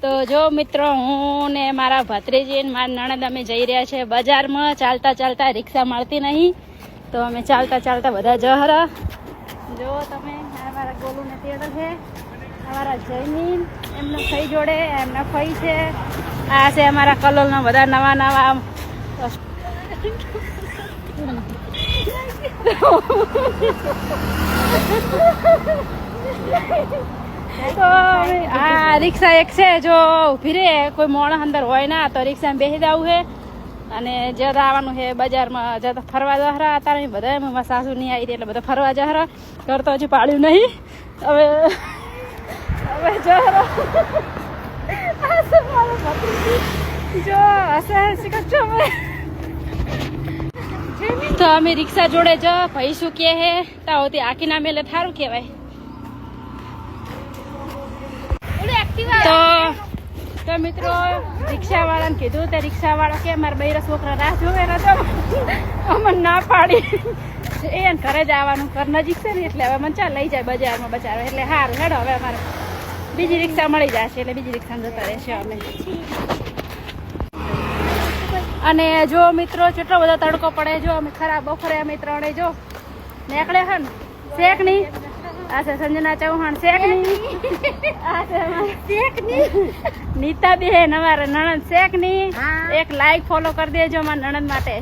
તો જો મિત્રો હું ને મારા ભત્રીજી ને મારા નણંદ અમે જઈ રહ્યા છે બજારમાં. ચાલતા ચાલતા રિક્ષા મળતી નહીં તો અમે ચાલતા ચાલતા બધા જહરા. જો તમે મારા ગોલુ ને તેડો છે, અમારા જયમીન એમનો ફઈ જોડે, એમના ફઈ છે, આ છે અમારા કલોલના બધા નવા નવા. તો આ રિક્ષા એક છે, જો ઉભી રે કોઈ મોણ અંદર હોય ના તો રિક્ષામાં બેસી જવું છે અને જતા આવવાનું છે બજારમાં. જતા ફરવા જહરા અત્યારે બધા એમાં સાસુ નહીં આવી એટલે બધા ફરવા જહરા. ઘર તો હજી પાડ્યું નહીં, હવે હવે જહરા. જો તો અમે રિક્ષા જોડે જ ભાઈ શું કે હે તાઓથી આખી ના મેલે થારું કહેવાય. તો મિત્રો રિક્ષા વાળાને કીધું તે રિક્ષા વાળો કે મારા બૈરા છોકરા રાહ જોવે રજા અમને ના પાડી એને ઘરે જ આવવાનું. ઘર નજીક છે ને એટલે હવે મને ચાલ લઈ જાય બજારમાં બચાવે એટલે સારું હેડો. હવે અમારે બીજી રિક્ષા મળી જશે એટલે બીજી રિક્ષામાં જતા રહેશે અમે. અને જો મિત્રો કેટલો બધો તડકો પડે, જો અમે ખરાબ બપોરે અમે ત્રણે જો નીકળે છે ને શેક નહીં. આ છે સંજના ચૌહાણ શેક નહીં, આ છે નીતા બેન અમારા નણંદ શેક નહીં. એક લાઈક ફોલો કરી દેજો અમારા નણંદ માટે.